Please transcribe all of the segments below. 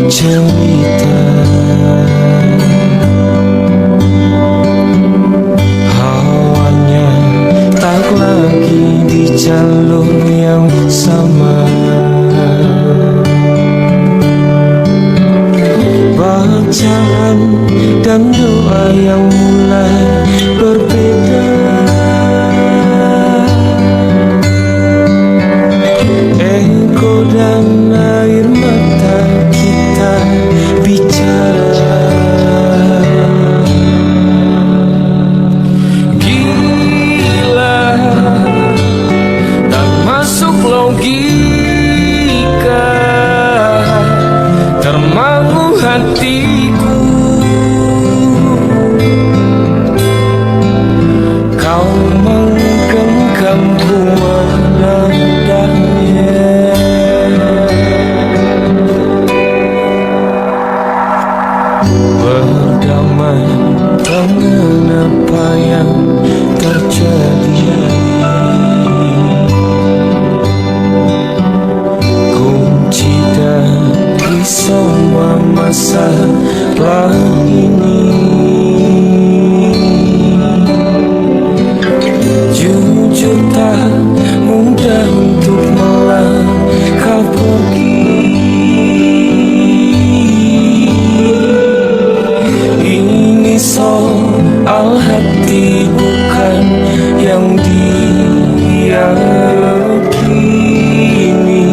cerita. Hawanya tak lagi di jalur yang sama. Bacaan dan doa yang mulai berbeda. Ego dan air mata kita bicara. Gila, tak masuk logika, termangu hatiku. Kau menggenggamku menendangnya. Berdamai dengan apa yang terjadi. Kunci dari semua masalah ini, jujur tak mudah untuk melangkah pergi. Ini soal hati bukan yang diyakini.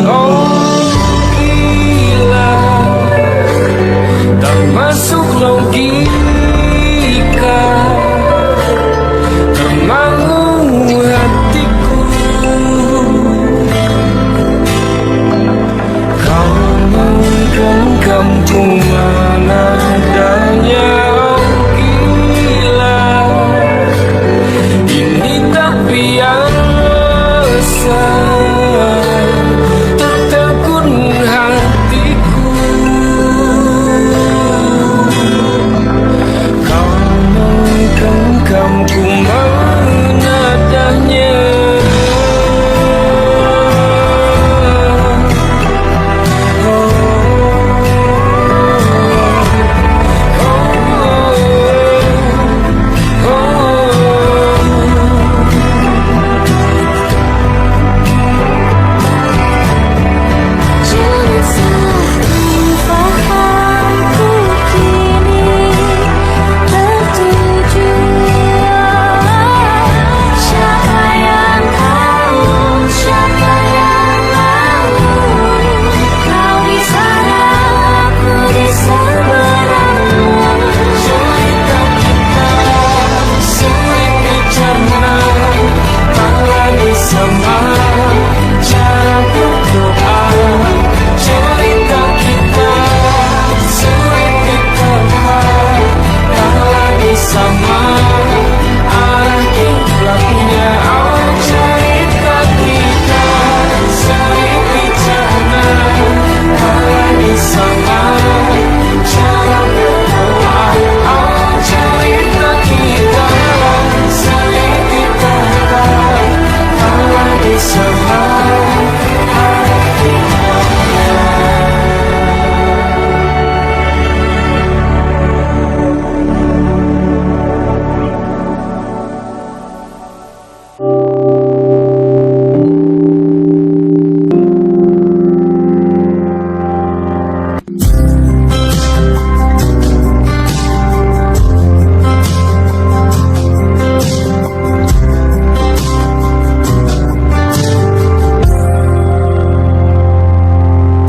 Oh gila, tak masuk logika, termangu hatiku. Kau menggenggamku menadanya. Tertegun hatiku. Kau menggenggamku menadahnya.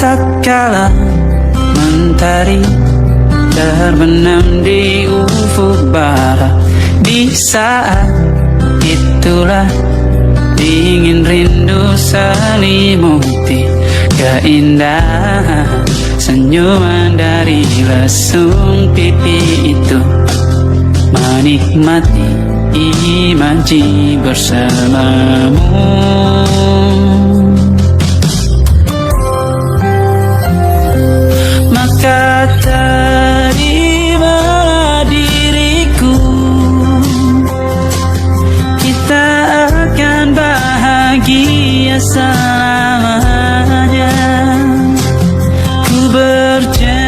Tatkala mentari terbenam di ufuk barat, di saat itulah dingin rindu selimuti keindahan senyuman dari lesung pipi itu. Menikmati imaji bersamamu. Maka terimalah diriku, kita akan bahagia selamanya. Ku berjanji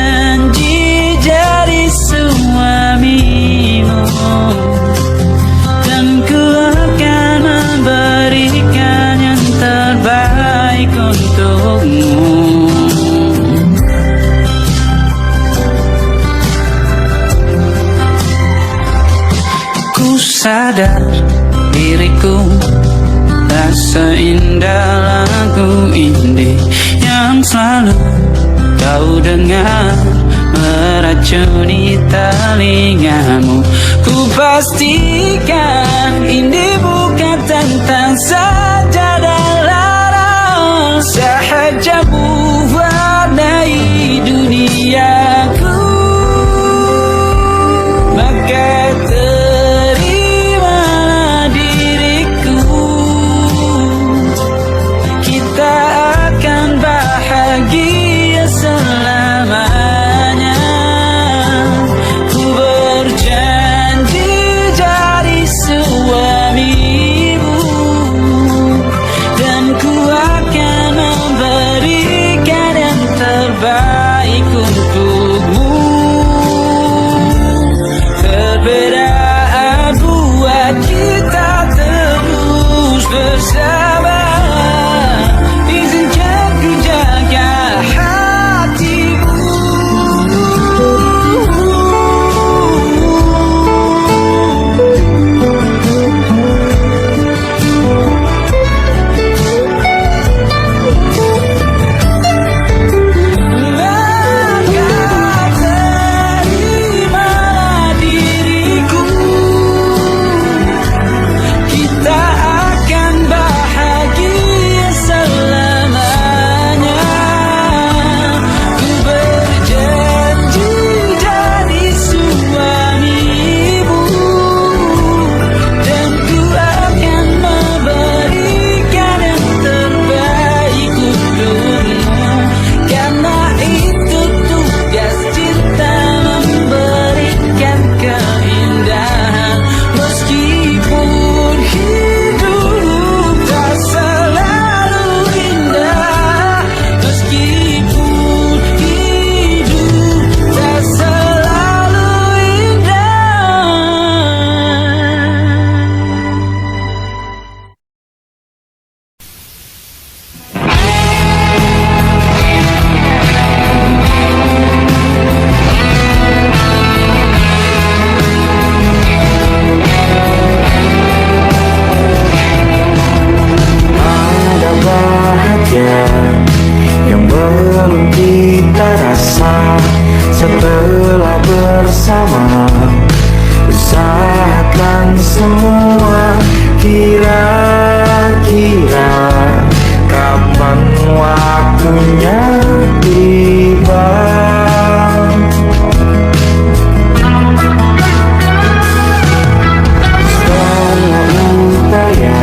diriku. Tak seindah lagu ini yang selalu kau dengar meracuni telingamu. Ku pastikan ini bukan tentang sajadah lara, sahaja mewarnai duniaku. Maka terimalah diriku, kita akan bahagia selamanya. Ku berjanji jadi suamimu, dan ku akan memberikan yang terbaik untukmu. Perbedaan buat kita terus bersama. Izinkan ku jaga hatimu. Maka terimalah diriku, kita akan bahagia selamanya. Ku berjanji jadi suamimu, dan ku akan memberikan yang terbaik untukmu. Karena itu tugas cinta, memberikan keindahan. Meskipun hidup tak selalu indah, meskipun hidup tak selalu indah. Ada bahagia yang belum kita rasa setelah bersama. Usahakan semua, kira-kira kapan waktunya tiba. Setelah upaya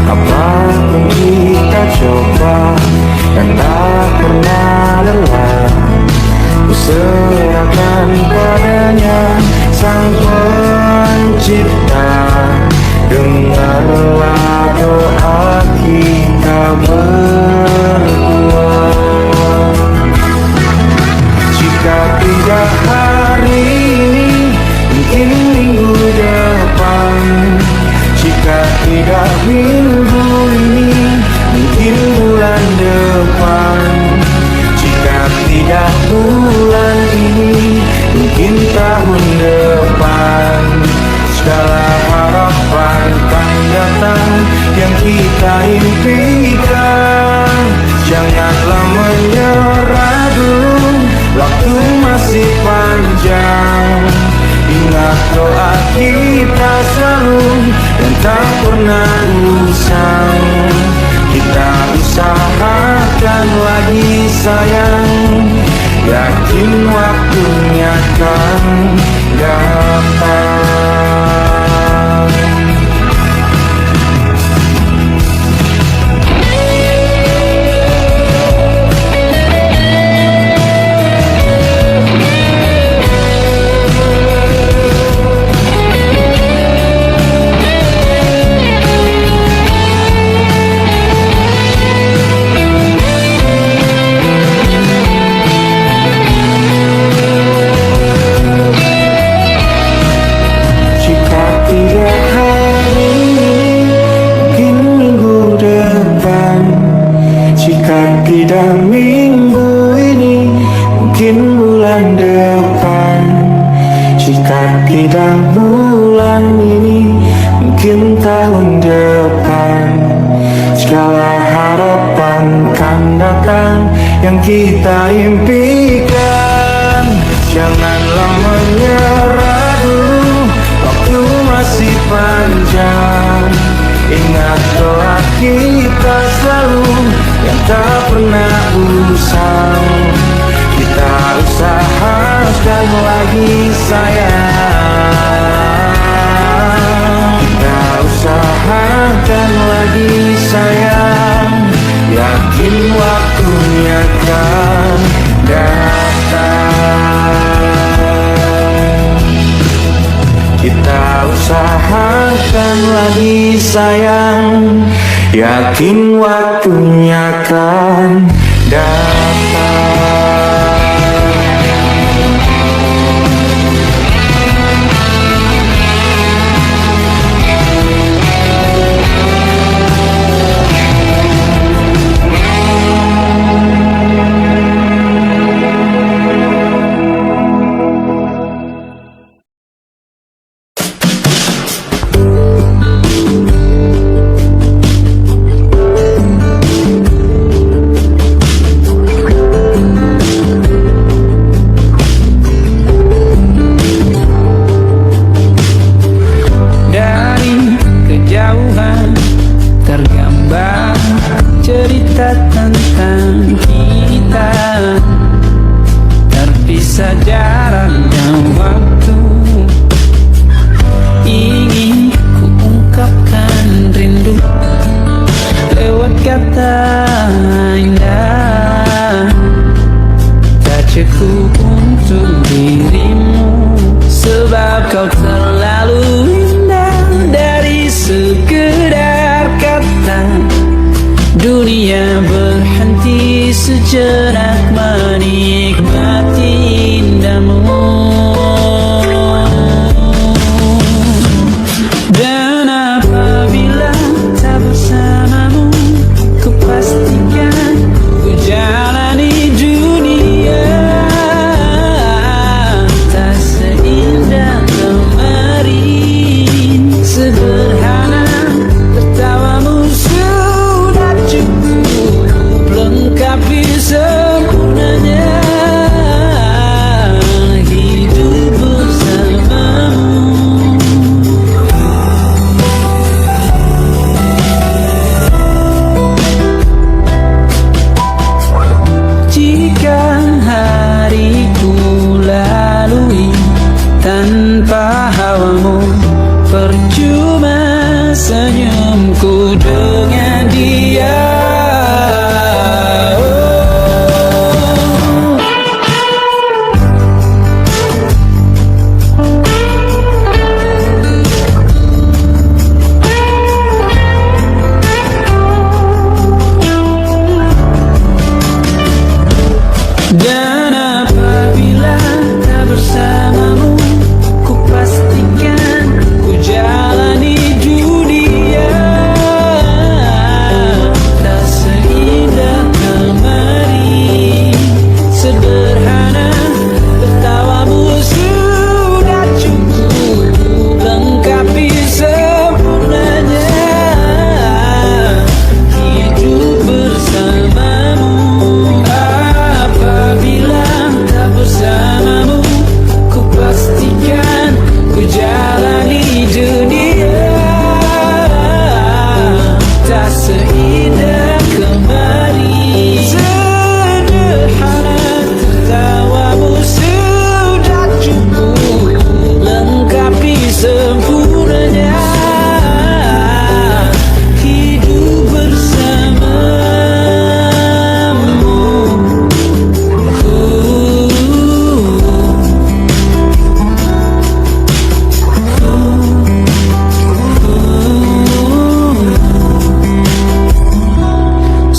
apapun kita coba, dan tak pernah lelah, ku serahkan padanya Sang Pencipta. Dengarlah doa kita berdua. Jika tidak hari ini, mungkin minggu depan. Jika tidak minggu ini, mungkin bulan depan. Jika tidak bulan ini, mungkin tahun depan. Segala harapan kan datang yang kita impikan. Janganlah menyerah dulu, waktu masih panjang. Ingat doa kita selalu dan tak pernah usang. Kita usahakan lagi sayang, yakin waktunya akan datang. tahun depan. Segala harapan kan datang yang kita impikan. Janganlah menyerah dulu, waktu masih panjang. Ingat doa kita selalu yang tak pernah usang. Kita usahakan lagi sayang. Kita usahakan lagi sayang. Yakin waktunya kan datang. Kita usahakan lagi sayang. Yakin waktunya kan datang.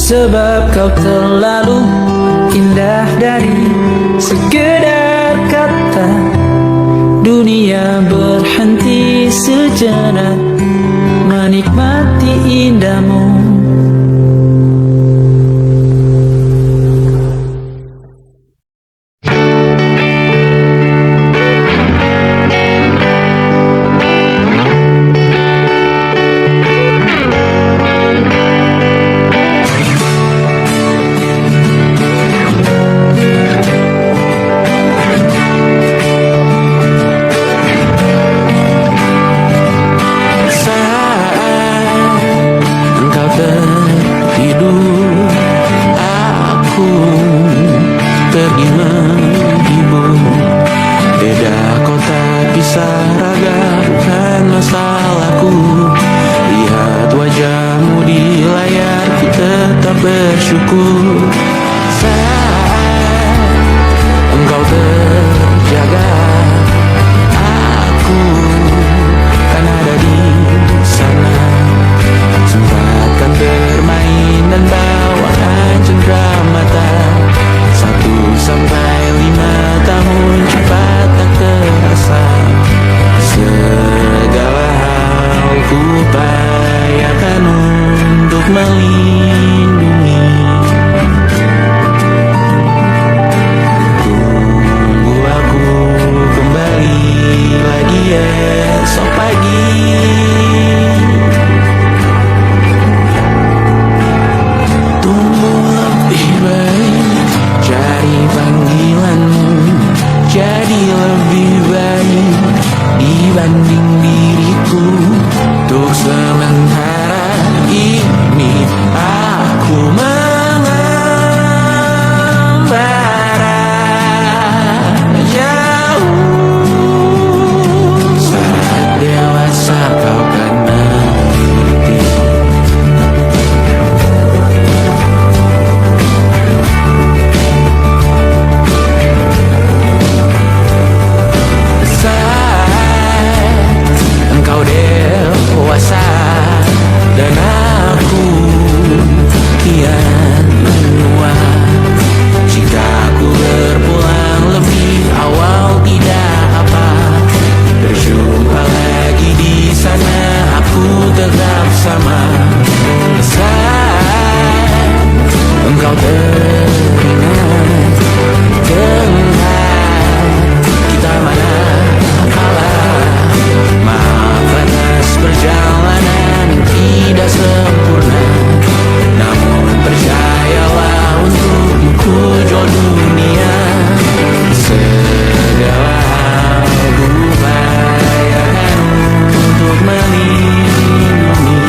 Sebab kau terlalu indah dari sekedar kata. Dunia berhenti sejenak menikmati indahmu. bersyukur saat engkau terjaga. Aku kan ada di sana, sempatkan bermain dan bawakan cendramata. 1 sampai 5 tahun cepat tak terasa. Segala hal ku upayakan untuk melindungi. Tunggu aku kembali lagi esok pagi. Tumbuh lebih baik, cari panggilanmu, jadi lebih baik dibanding diriku. Untuk sementara ini aku mengembara jauh. Saat dewasa kau kan mengerti. Engkau dewasa dan aku kian menua. Jika aku berpulang lebih awal tidak apa, berjumpa lagi di sana aku tetap sama. Saat engkau teringat dengan kita mana kalah. Maaf atas perjalanan yang tidak sempurna, namun percayalah untukmu ku jual dunia. Segala hal ku upayakan untuk melindungi.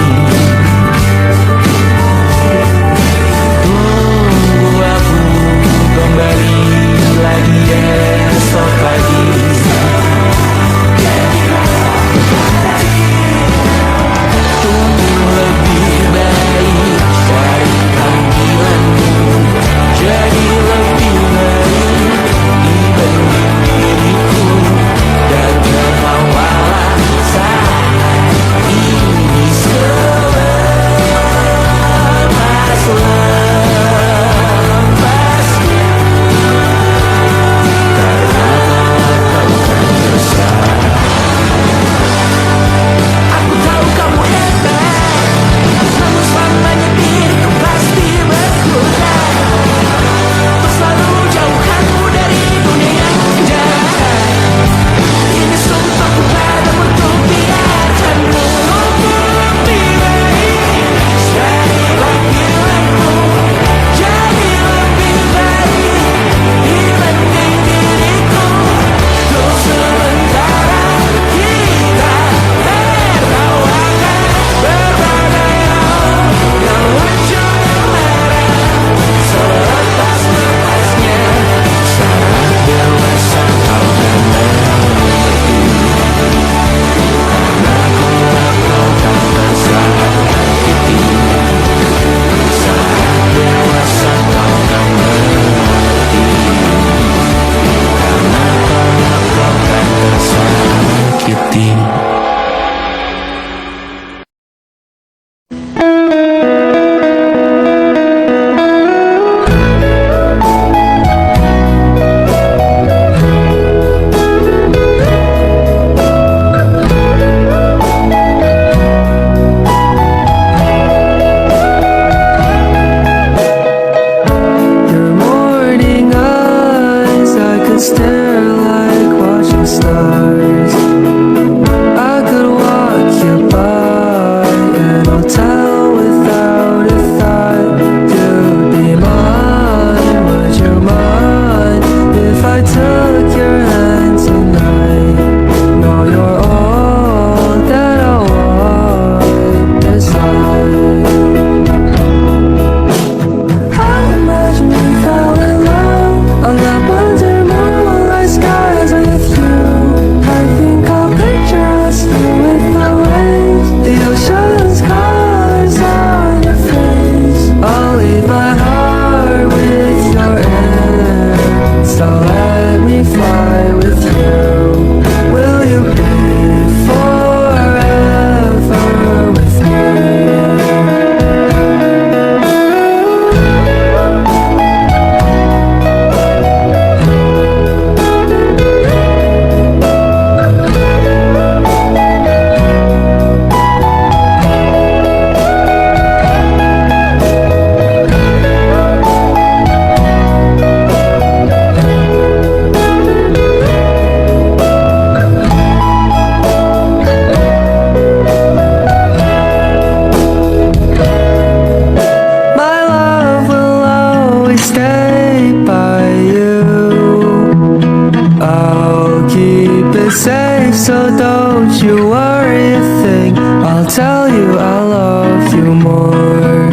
you more.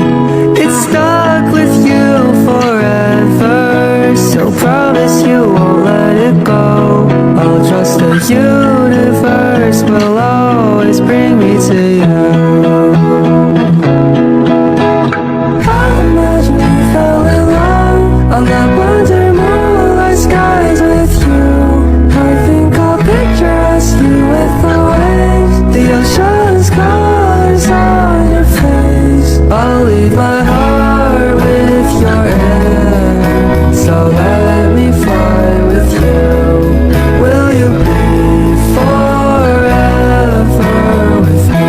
It's stuck with you forever, so promise you won't let it go. I'll trust the universe will always bring me to you. I imagine we fell in love on that wonder moonlight skies with you. I think I'll picture us, you with the waves, the ocean's colors on your face. I'll leave my heart with your hand, so let me fly with you. Will you be forever with me?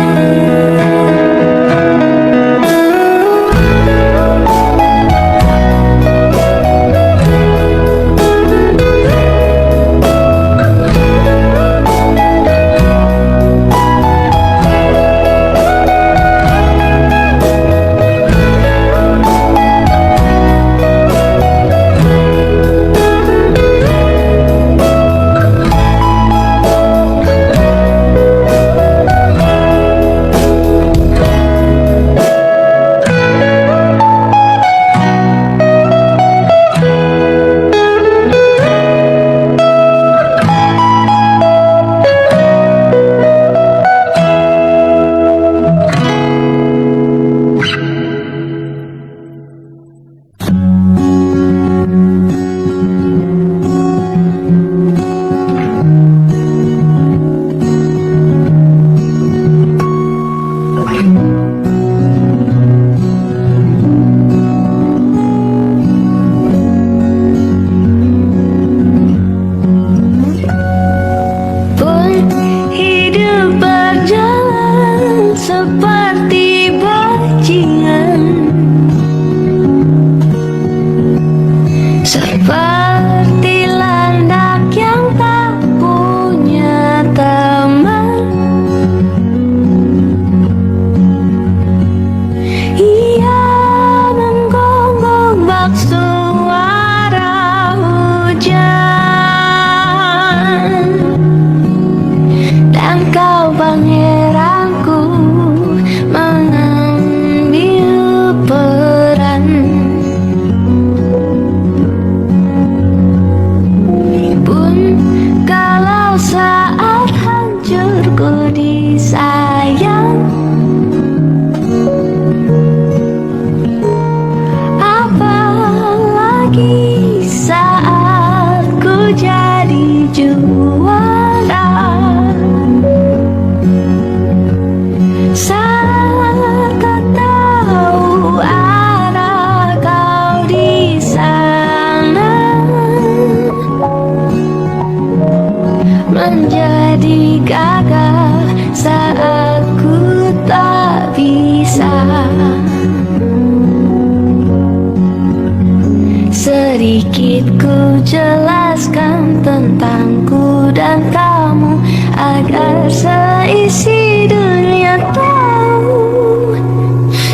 Pun hidup berjalan seperti bajingan, seperti landak yang tak punya teman. Ia menggonggong bak suara hujan, dan kau pangeranku mengambil peran. Pun kalau saat hancurku disayang, apalagi saat ku jadi juara. Saat kau tahu arah kau di sana, menjadi gagah saat ku tak bisa. Sedikit ku jelaskan tentangku dan kamu, agar seisi dunia tahu.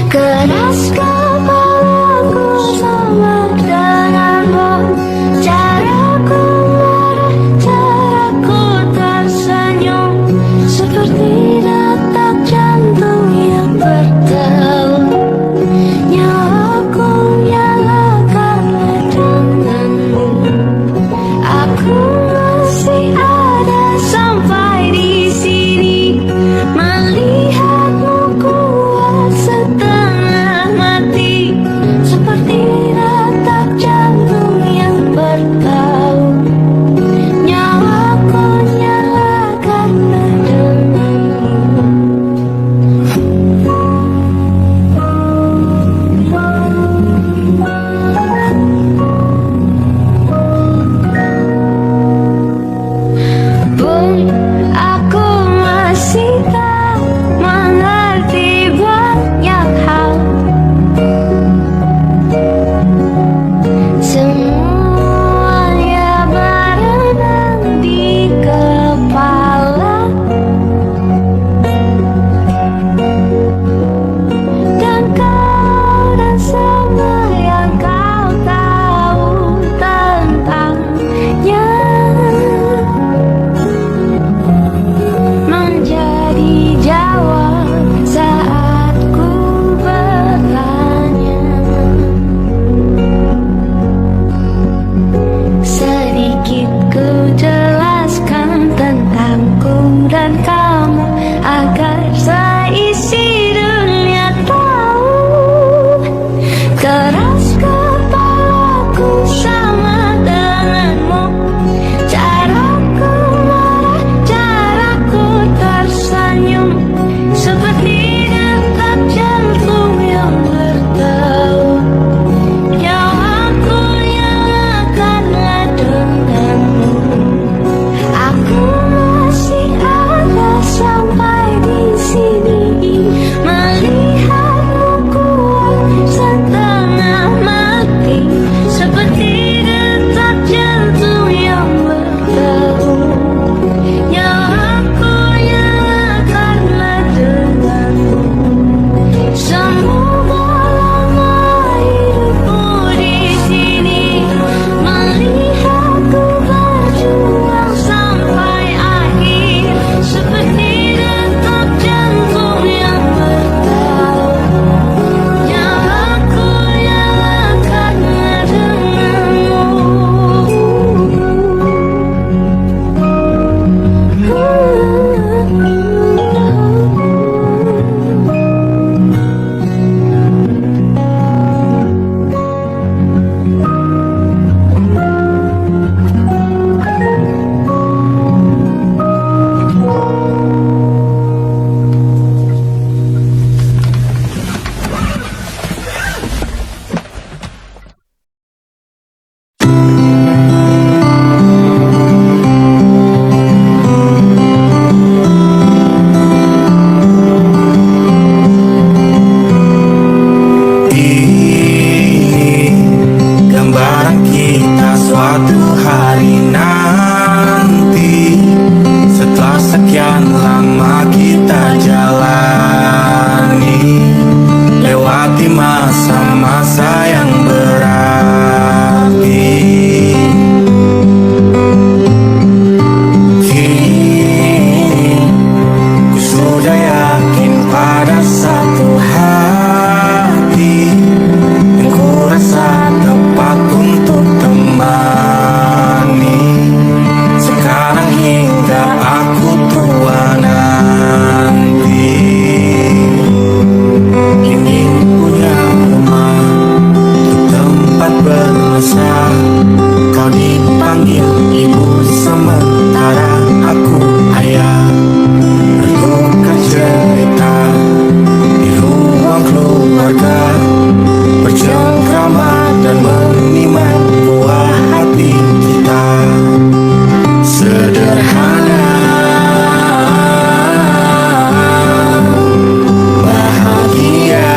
Keras kepalaku sama denganmu, caraku marah, caraku tersenyum, seperti detak jantung yang berdebar. Nyawaku nyalakan denganmu, aku masih ada sampai di sini. di masa-masa yang berapi. Kini ku sudah yakin pada satu hati yang ku rasa tepat untuk temani. Sekarang hingga aku tua nanti, ingin punya rumah untuk tempat bermesra. Kau dipanggil ibu sementara aku ayah, bertukar cerita di ruang keluarga, bercengkrama dan menimang buah hati kita. Sederhana, bahagia,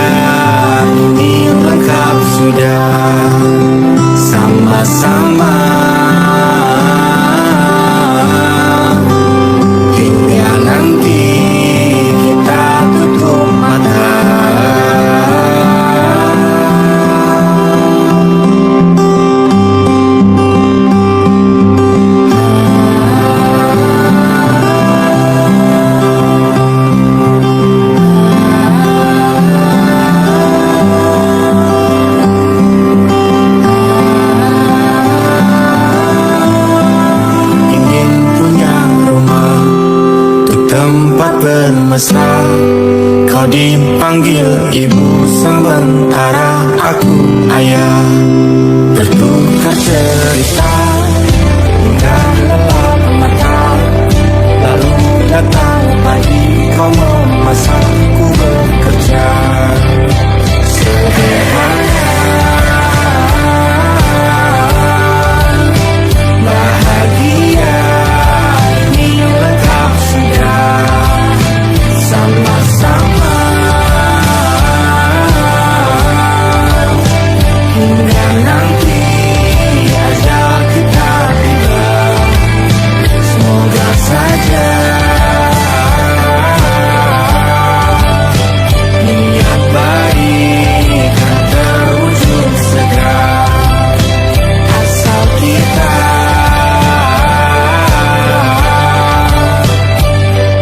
ini lengkap sudah. Sama-sama hingga nanti kita tutup mata. Ingin punya rumah untuk tempat bermesra. Kau dipanggil ibu sementara aku ayah, bertukar cerita hingga lelap mata. Lalu datang pagi kau memasakku bekerja. Sederhana, bahagia, ini lengkap sudah. Sama-sama hingga nanti ajal kita tiba. Semoga saja niat baik kan terwujud segera, asal kita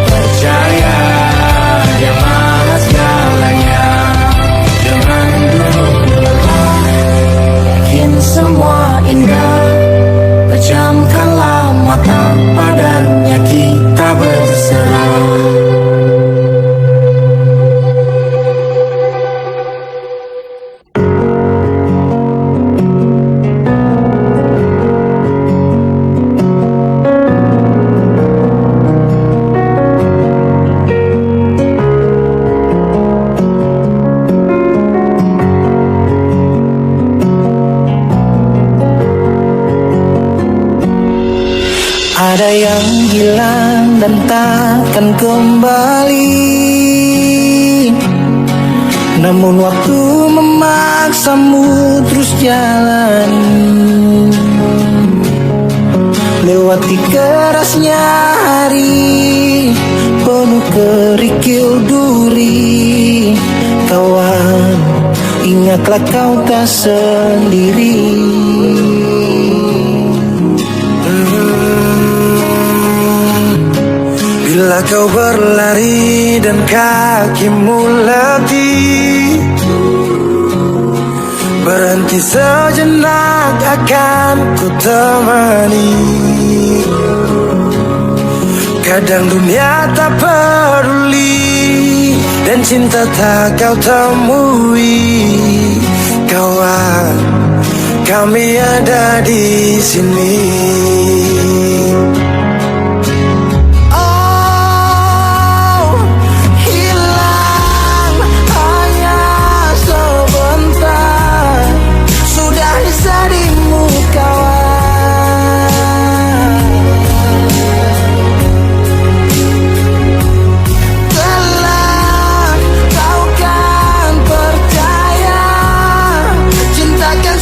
percaya Dia Maha segalanya. Jangan dulu lelah, yakin semua indah. Pejamkanlah mata, padanya kita berserah. Ada yang hilang dan takkan kembali, namun waktu memaksamu terus jalani. Lewati kerasnya hari penuh kerikil duri. Kawan, ingatlah kau tak sendiri. Bila kau berlari dan kakimu letih, berhenti sejenak akan ku temani. Kadang dunia tak peduli dan cinta tak kau temui. Kawan, kami ada di sini.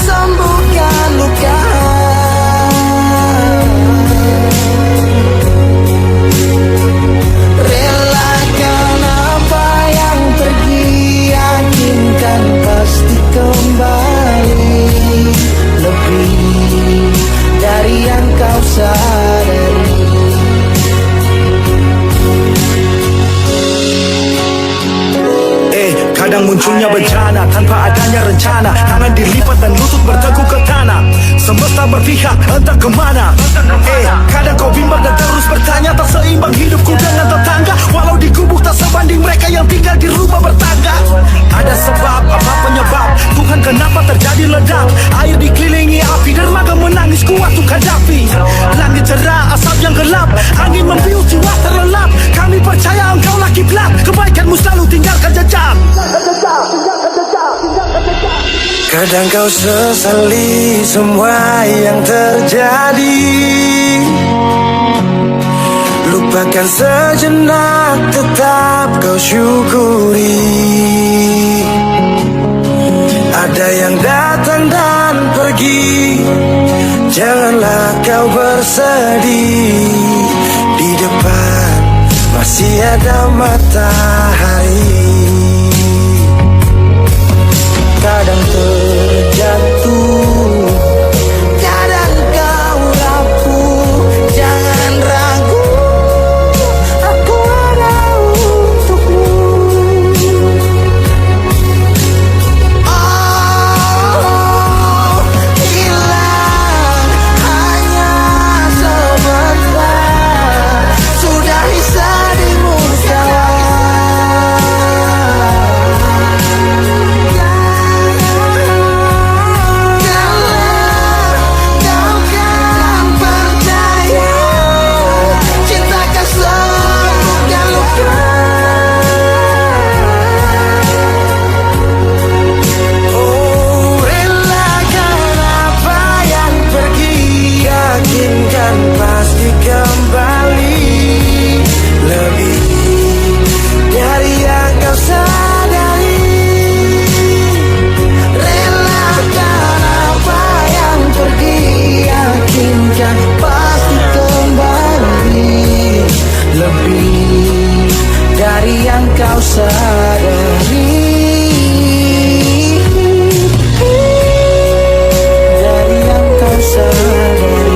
Sembuhkan luka. Kadang munculnya bencana tanpa adanya rencana, tangan dilipat dan lutut bertekuk ke tanah. Semesta berpihak entah kemana. Kadang kau bimbang dan terus bertanya, tak seimbang hidupku dengan tetangga. Walau di gubuk tak sebanding mereka yang tinggal di rumah bertangga. Ada sebab, apa penyebab? Tuhan kenapa terjadi ledak? Air dikelilingi api, dermaga menangis kuat untuk hadapi. Langit cerah, asap yang gelap, angin membius jiwa terlelap. Kami percaya engkau lah kiblat, kebaikanmu selalu tinggalkan jejak. Kadang kau sesali semua yang terjadi, lupakan sejenak, tetap kau syukuri. Ada yang datang dan pergi, janganlah kau bersedih. Di depan masih ada matahari. Kadang terjatuh, kadang kau rapuh, jangan ragu, aku ada untukmu. Oh, hilang hanya sebentar, sudah disadimu salah. Pasti kembali, lebih dari yang kau sadari. Relakan apa yang pergi, yakinkan pasti kembali, lebih dari yang kau sadari. Dari yang kau sadari.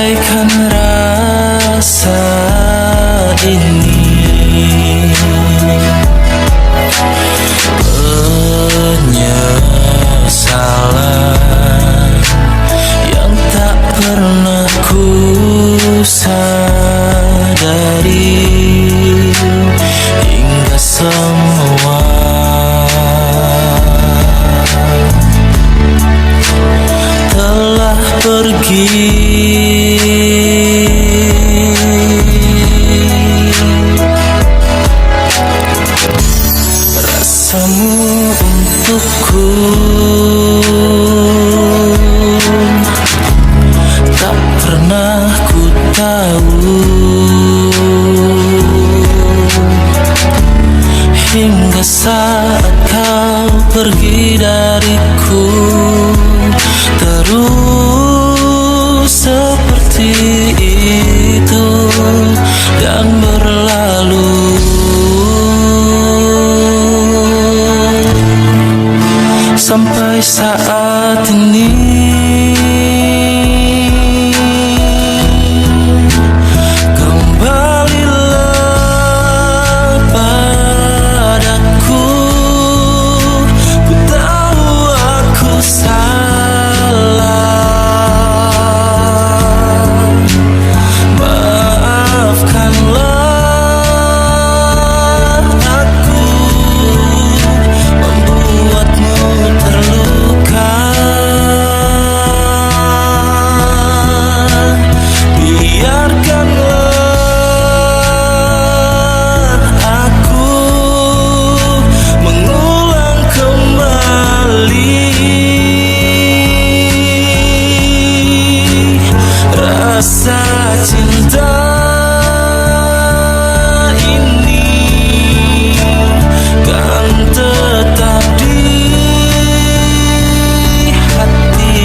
sampaikan rasa ini. Penyesalan yang tak pernah ku sadari hingga semua telah pergi. Rasamu untukku tak pernah ku tahu, hingga saat kau pergi dariku, terus seperti itu dan berlalu. Sampai saat ini kembalilah padaku. Ku tahu aku salah, maafkanlah aku membuatmu terluka. Biarkanlah aku mengulang kembali rasa cinta ini, kan tetap di hati.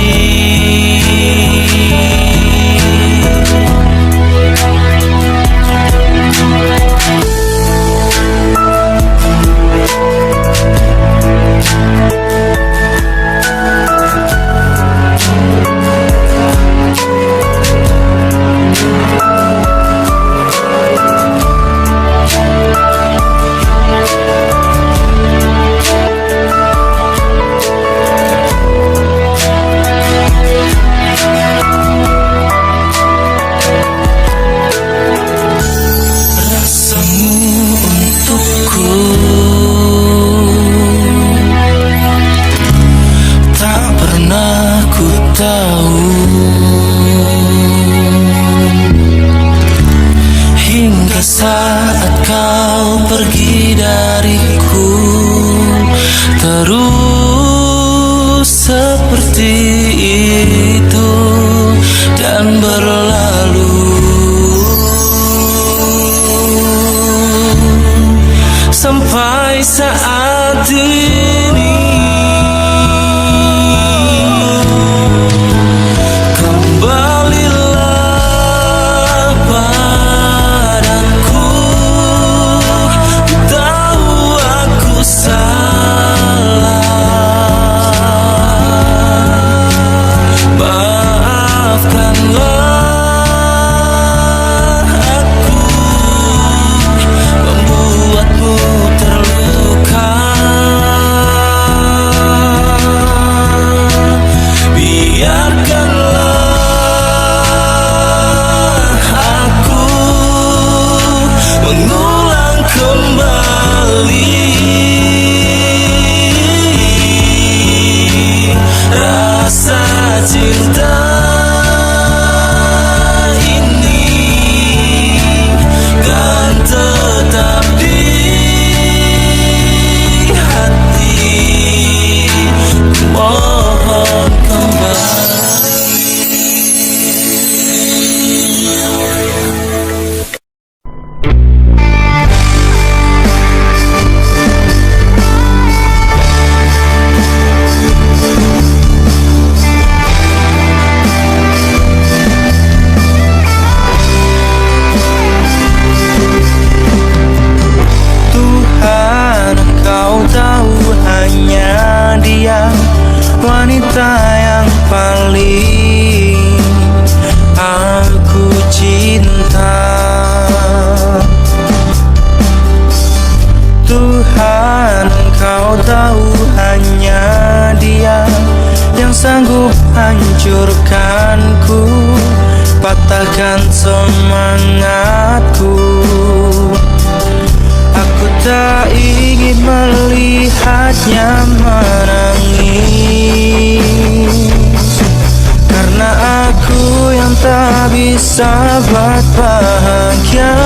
Rasamu untukku tak pernah ku tahu, hingga saat kau pergi dariku, terus seperti itu dan berlalu. Sampai saat ini kembalilah padaku. Ku tahu aku salah, maafkanlah patahkan semangatku. Aku tak ingin melihatnya menangis, karena aku yang tak bisa buat bahagia.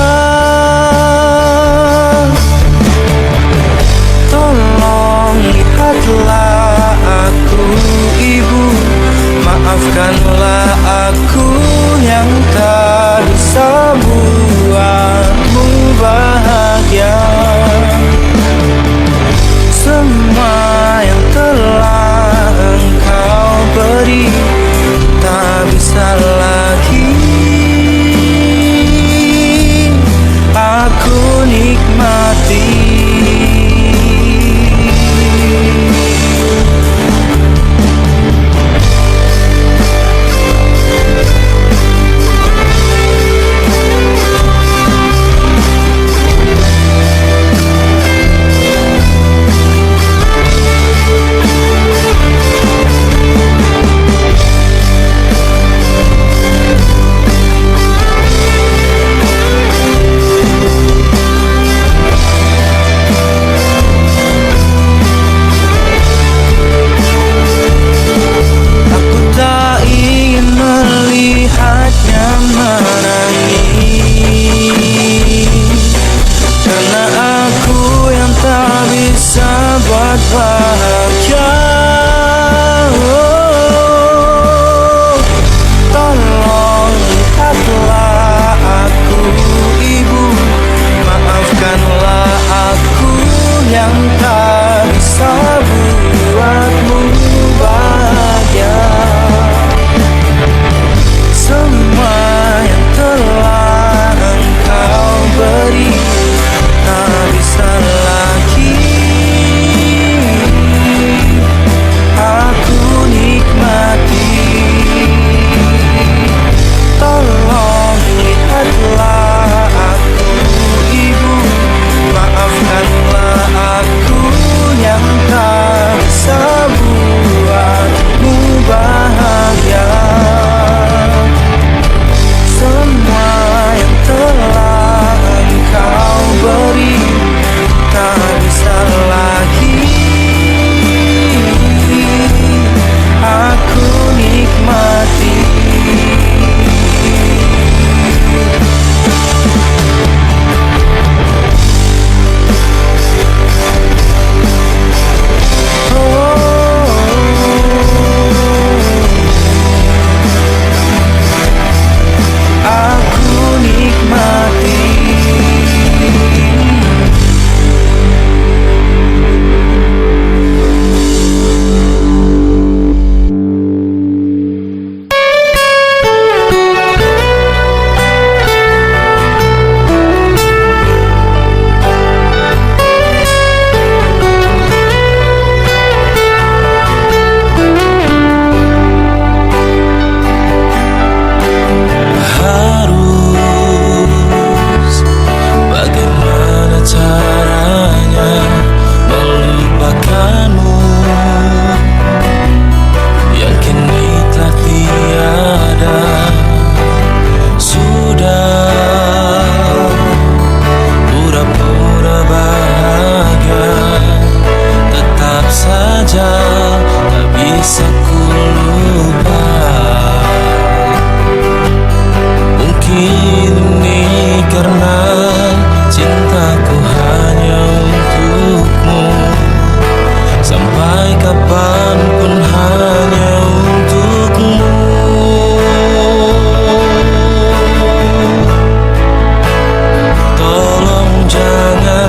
Tolong lihatlah aku, Ibu, maafkanlah aku yang tak bisa buatmu bahagia. Semua yang telah engkau beri tak bisa lagi aku nikmati.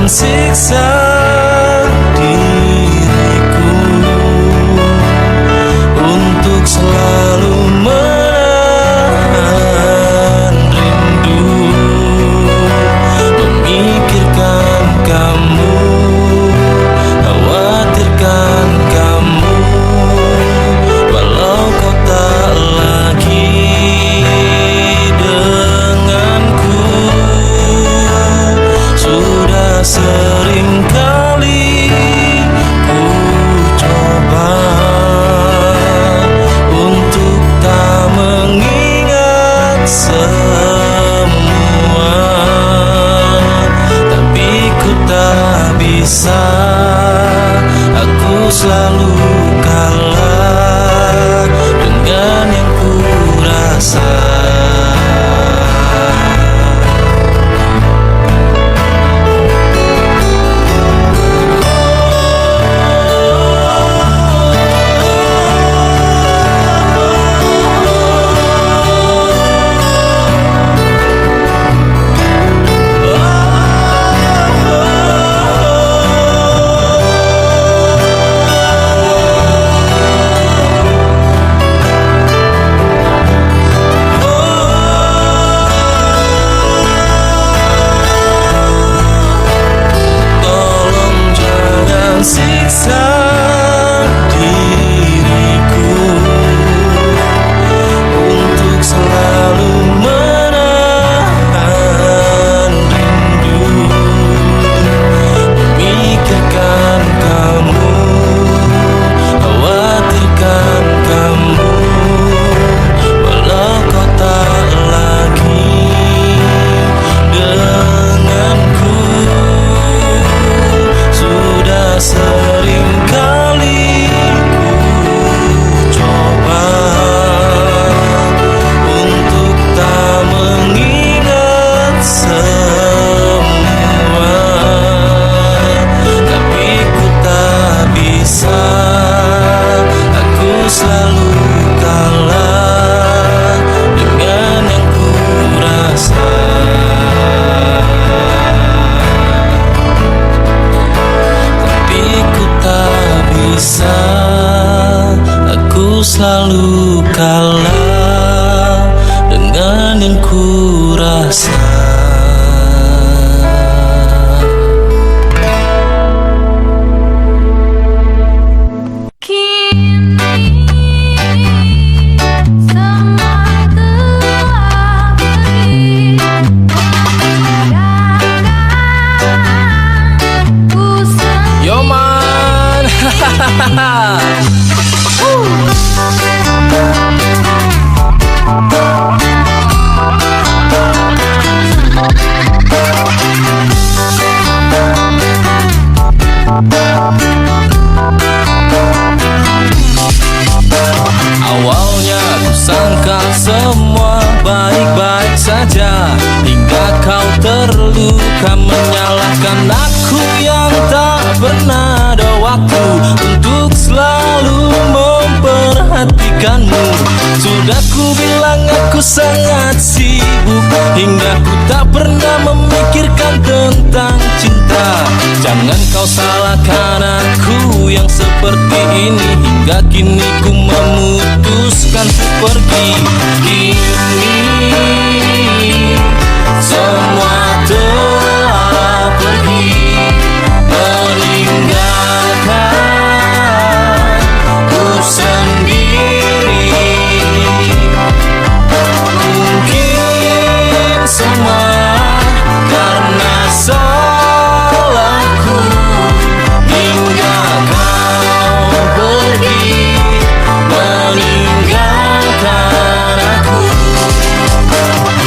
Siksa diriku untuk selalu menahan rindu, memikirkan kamu, khawatirkan kamu, walau kau tak lagi denganku. Sudah sering semua, tapi ku tak bisa. Aku selalu kalah dengan yang ku rasa. Siksa diriku untuk selalu menahan rindu, memikirkan kamu, khawatirkan kamu, walau kau tak lagi denganku. Sudah sering kali ku coba untuk tak mengingat semua, tapi ku tak bisa. Aku selalu kalah dengan yang ku rasa. Bisa, aku selalu kalah dengan yang ku rasa. Yo man, awalnya ku sangka semua baik-baik saja, hingga kau terluka menyalahkan aku yang tak pernah ada waktu untuk selalu memperhatikanmu. Sudah ku bilang aku sangat sibuk, hingga ku tak pernah memikirkan tentang cinta. Jangan kau salahkan aku yang seperti ini, hingga kini ku memutuskan ku pergi. Kini semua telah pergi, meninggalkan ku sendiri. Mungkin semua karena salahku, hingga kau pergi meninggalkan aku.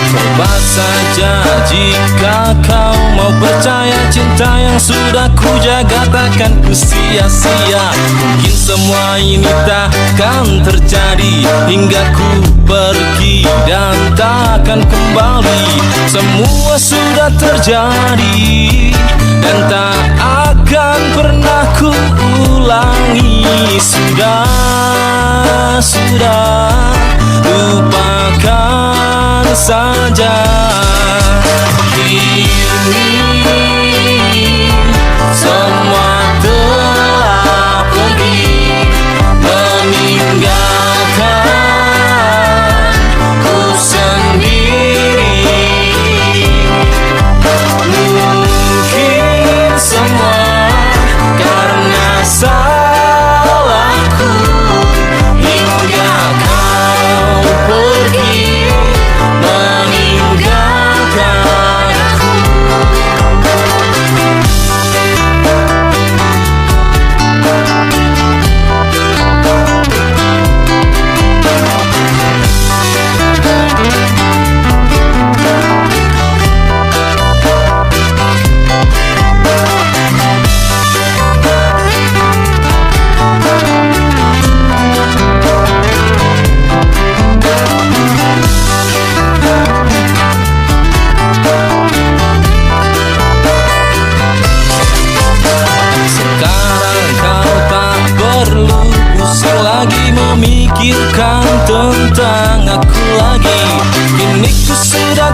Coba saja jika kau mau percaya, cinta yang sudah ku jaga takkan ku sia-sia. Mungkin semua ini takkan terjadi, hingga ku pergi dan takkan kembali. Semua sudah terjadi dan tak akan pernah ku ulangi. Sudah, lupakan saja. Kini semua telah pergi, meninggalkan ku sendiri. Mungkin semua karena salahku, hingga kau pergi meninggalkan aku.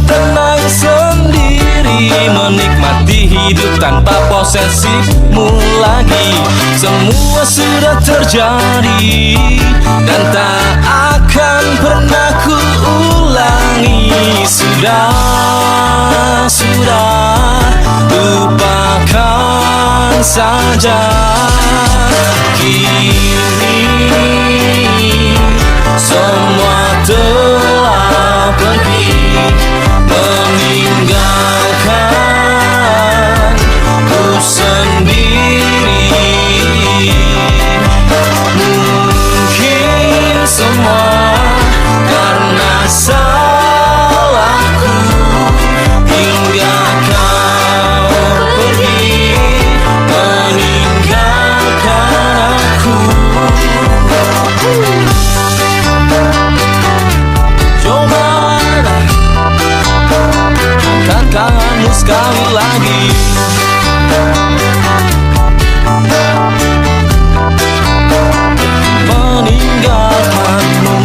tenang sendiri, menikmati hidup tanpa posesifmu lagi. Semua sudah terjadi dan tak akan pernah ku ulangi. Sudah, lupakan saja. Kini semua telah pergi, meninggalkan ku sendiri. Mungkin semua karena salahku, hingga kau pergi meninggalkan aku. Cobalah angkat tanganmu sekali lagi. Meninggalkanmu.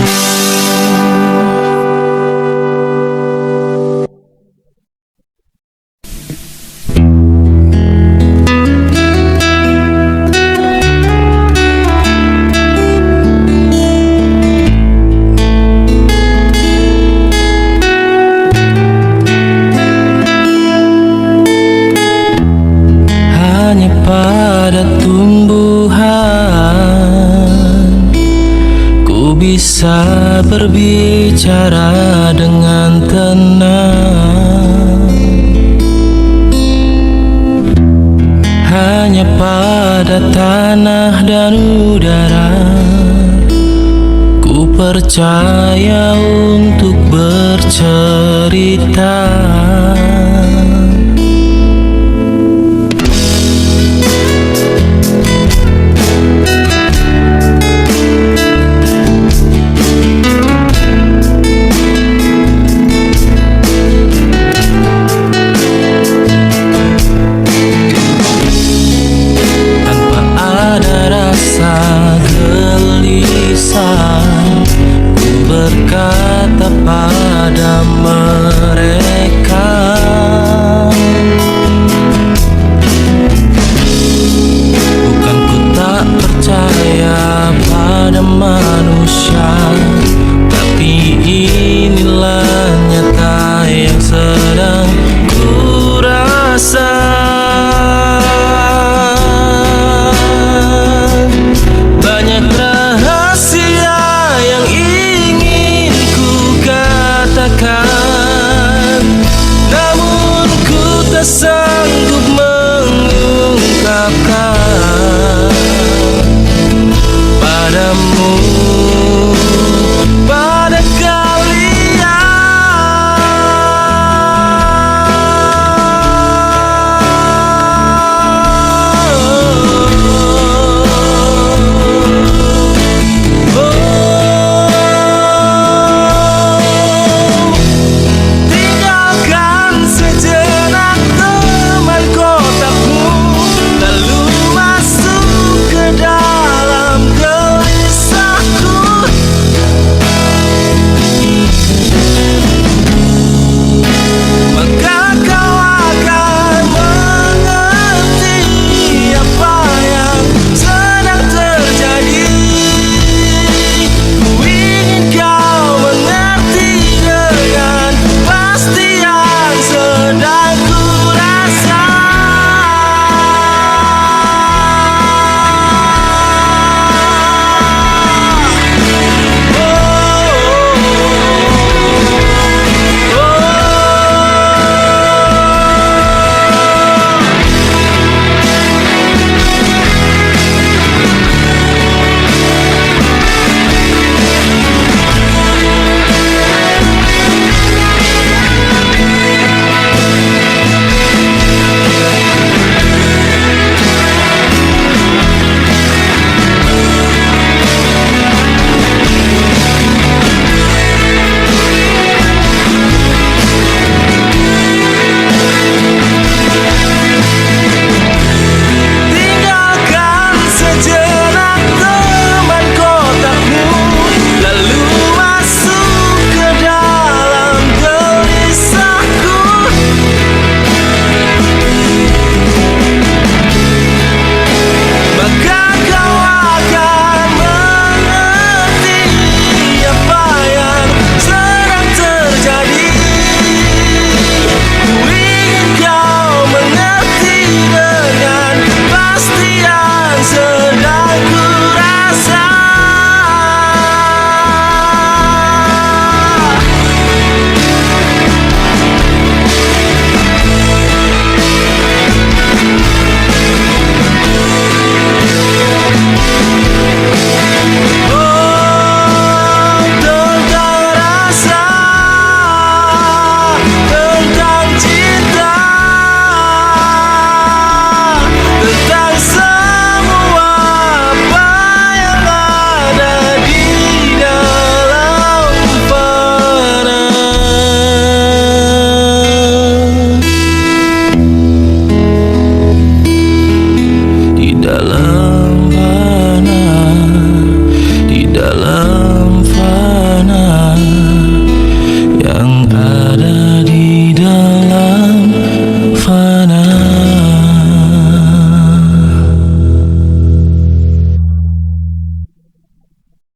Hanya pada tumbuhan ku bisa berbicara dengan tenang. Hanya pada tanah dan udara ku percaya untuk bercerita.